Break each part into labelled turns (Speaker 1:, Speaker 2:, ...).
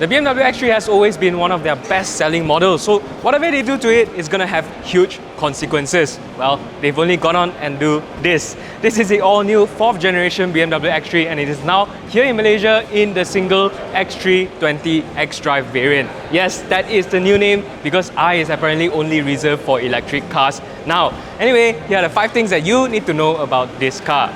Speaker 1: The BMW X3 has always been one of their best-selling models, so whatever they do to it is gonna have huge consequences. Well, they've only gone on and do this. This is the all-new 4th generation BMW X3 and it is now here in Malaysia in the single X320 xDrive variant. Yes, that is the new name because I is apparently only reserved for electric cars now. Anyway, here are the 5 things that you need to know about this car.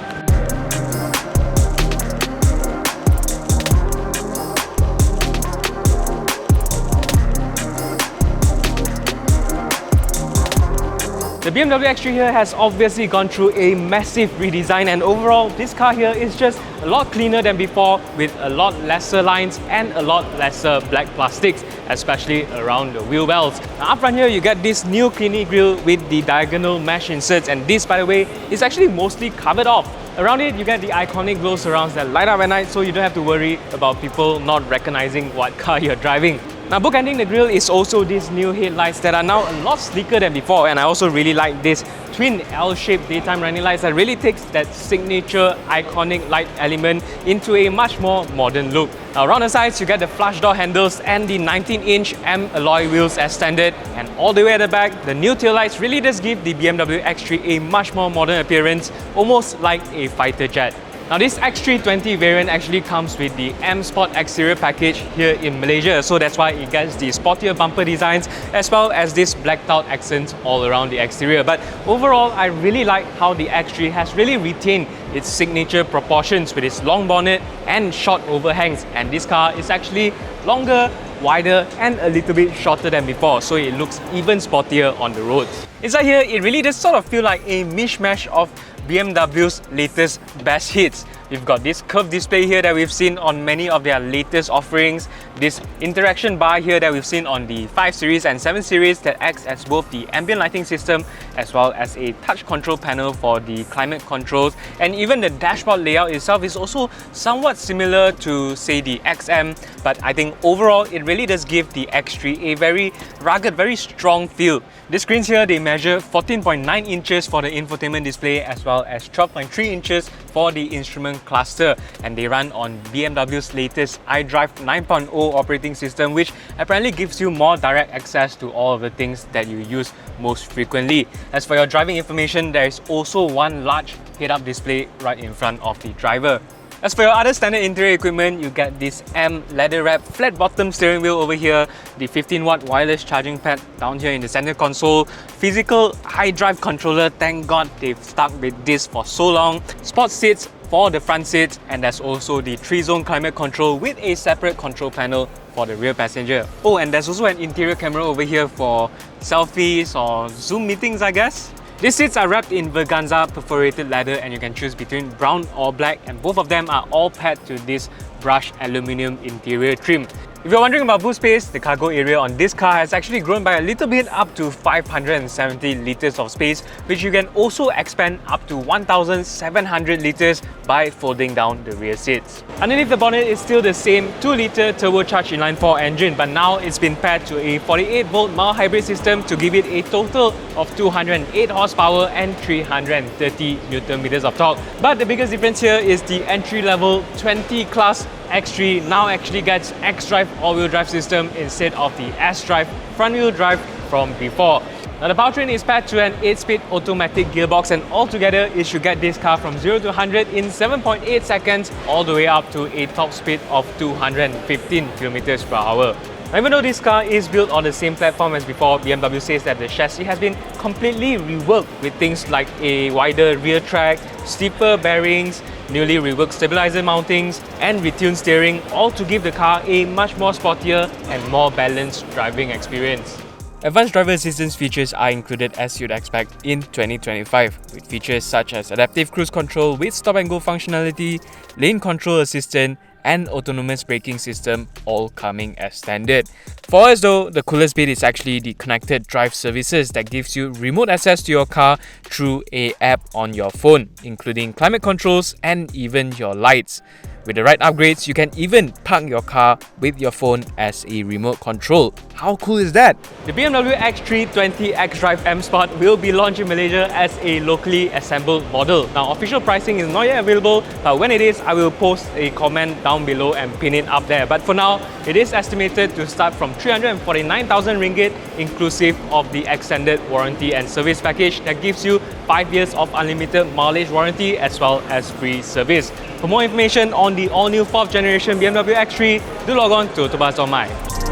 Speaker 1: The BMW X3 here has obviously gone through a massive redesign and overall this car here is just a lot cleaner than before with a lot lesser lines and a lot lesser black plastics, especially around the wheel wells. Now up front here you get this new cleanie grille with the diagonal mesh inserts, and this, by the way, is actually mostly covered off. Around it you get the iconic glow surrounds that light up at night, so you don't have to worry about people not recognizing what car you're driving. Now bookending the grille is also these new headlights that are now a lot sleeker than before, and I also really like this twin L-shaped daytime running lights that really takes that signature iconic light element into a much more modern look. Now around the sides you get the flush door handles and the 19-inch M alloy wheels as standard, and all the way at the back the new taillights really does give the BMW X3 a much more modern appearance, almost like a fighter jet. Now this X320 variant actually comes with the M Sport exterior package here in Malaysia, so that's why it gets the sportier bumper designs as well as this blacked out accents all around the exterior. But overall, I really like how the X3 has really retained its signature proportions with its long bonnet and short overhangs, and this car is actually longer, wider and a little bit shorter than before, so it looks even sportier on the roads. Inside here, it really does sort of feel like a mishmash of BMW's latest best hits. We've got this curved display here that we've seen on many of their latest offerings, this interaction bar here that we've seen on the 5 Series and 7 Series that acts as both the ambient lighting system as well as a touch control panel for the climate controls, and even the dashboard layout itself is also somewhat similar to, say, the XM, but I think overall it really does give the X3 a very rugged, very strong feel. The screens here, they measure 14.9 inches for the infotainment display as well as 12.3 inches for the instrument cluster, and they run on BMW's latest iDrive 9.0 operating system, which apparently gives you more direct access to all of the things that you use most frequently. As for your driving information, there is also one large head-up display right in front of the driver. As for your other standard interior equipment, you get this M leather-wrapped flat-bottom steering wheel over here, the 15-watt wireless charging pad down here in the center console, physical iDrive controller, thank God they've stuck with this for so long, sports seats for the front seats, and there's also the 3-zone climate control with a separate control panel for the rear passenger. Oh, and there's also an interior camera over here for selfies or Zoom meetings, I guess. These seats are wrapped in Verganza perforated leather and you can choose between brown or black, and both of them are all paired to this brushed aluminium interior trim. If you're wondering about boot space, the cargo area on this car has actually grown by a little bit up to 570 litres of space, which you can also expand up to 1,700 litres by folding down the rear seats. Underneath the bonnet is still the same 2-litre turbocharged inline-4 engine, but now it's been paired to a 48-volt mild hybrid system to give it a total of 208 horsepower and 330 Nm of torque. But the biggest difference here is the entry-level 20-class X3 now actually gets xDrive all-wheel drive system instead of the S-Drive front-wheel drive from before. Now the powertrain is paired to an 8-speed automatic gearbox, and altogether it should get this car from 0 to 100 in 7.8 seconds all the way up to a top speed of 215 km per hour. Now, even though this car is built on the same platform as before, BMW says that the chassis has been completely reworked with things like a wider rear track, steeper bearings, newly reworked stabilizer mountings and retuned steering, all to give the car a much more sportier and more balanced driving experience. Advanced driver assistance features are included as you'd expect in 2025, with features such as adaptive cruise control with stop-and-go functionality, lane control assistant, and autonomous braking system all coming as standard. For us though, the coolest bit is actually the connected drive services that gives you remote access to your car through an app on your phone, including climate controls and even your lights. With the right upgrades, you can even park your car with your phone as a remote control. How cool is that? The BMW X3 20 xDrive M Sport will be launched in Malaysia as a locally assembled model. Now, official pricing is not yet available, but when it is, I will post a comment down below and pin it up there. But for now, it is estimated to start from 349,000 ringgit, inclusive of the extended warranty and service package that gives you 5 years of unlimited mileage warranty as well as free service. For more information on the all-new 4th generation BMW X3, do log on to AutoBuzz.my.